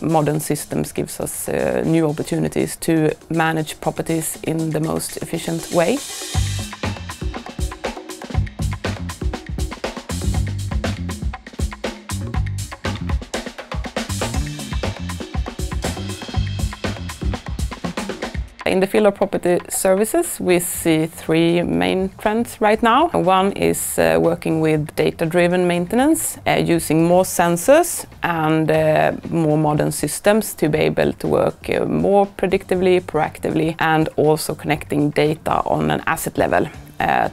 modern systems gives us new opportunities to manage properties in the most efficient way. In the field of property services, we see three main trends right now. One is working with data-driven maintenance, using more sensors and more modern systems to be able to work more predictively, proactively, and also connecting data on an asset level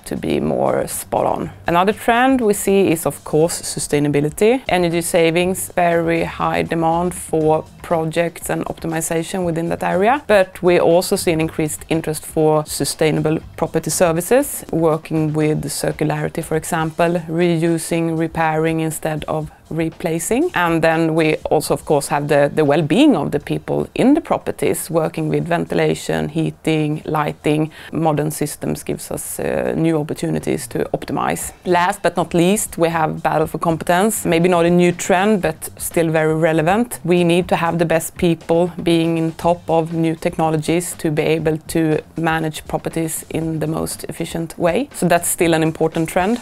to be more spot on. Another trend we see is, of course, sustainability. Energy savings, very high demand for projects and optimization within that area. But we also see an increased interest for sustainable property services, working with circularity, for example, reusing, repairing instead of replacing. And then we also, of course, have the well-being of the people in the properties, working with ventilation, heating, lighting. Modern systems gives us new opportunities to optimize. Last but not least, we have battle for competence. Maybe not a new trend, but still very relevant. We need to have the best people being in top of new technologies to be able to manage properties in the most efficient way. So that's still an important trend.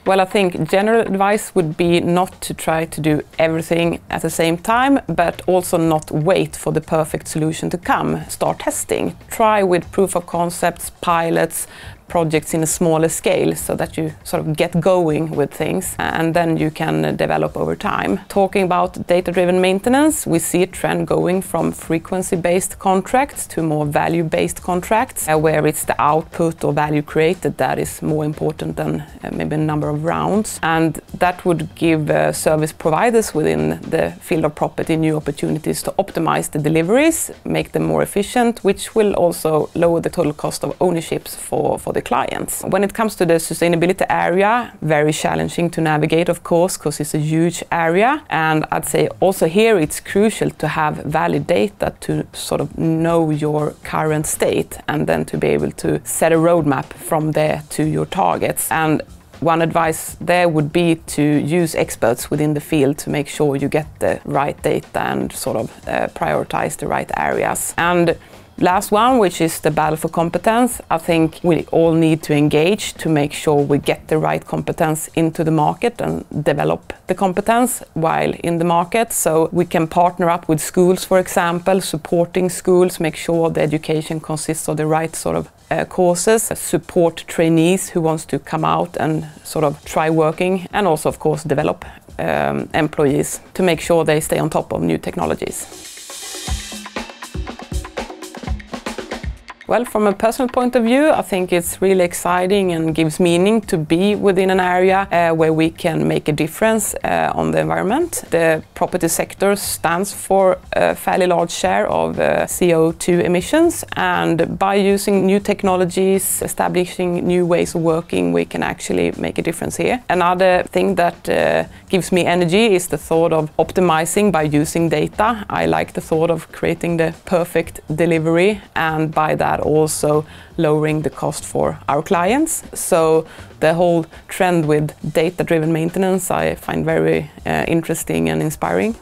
Well, I think general advice would be not to try to do everything at the same time, but also not wait for the perfect solution to come. Start testing. Try with proof of concepts, pilots, projects in a smaller scale so that you sort of get going with things and then you can develop over time. Talking about data-driven maintenance, we see a trend going from frequency-based contracts to more value-based contracts where it's the output or value created that is more important than maybe a number of rounds. And that would give service providers within the field of property new opportunities to optimize the deliveries, make them more efficient, which will also lower the total cost of ownerships for the clients. When it comes to the sustainability area, very challenging to navigate, of course, because it's a huge area. And I'd say also here it's crucial to have valid data to sort of know your current state and then to be able to set a roadmap from there to your targets. And one advice there would be to use experts within the field to make sure you get the right data and sort of prioritize the right areas. And last one, which is the battle for competence. I think we all need to engage to make sure we get the right competence into the market and develop the competence while in the market. So we can partner up with schools, for example, supporting schools, make sure the education consists of the right sort of courses, support trainees who wants to come out and sort of try working, and also, of course, develop employees to make sure they stay on top of new technologies. Well, from a personal point of view, I think it's really exciting and gives meaning to be within an area where we can make a difference on the environment. The property sector stands for a fairly large share of CO2 emissions, and by using new technologies, establishing new ways of working, we can actually make a difference here. Another thing that gives me energy is the thought of optimizing by using data. I like the thought of creating the perfect delivery, and by that also lowering the cost for our clients. So the whole trend with data-driven maintenance I find very interesting and inspiring.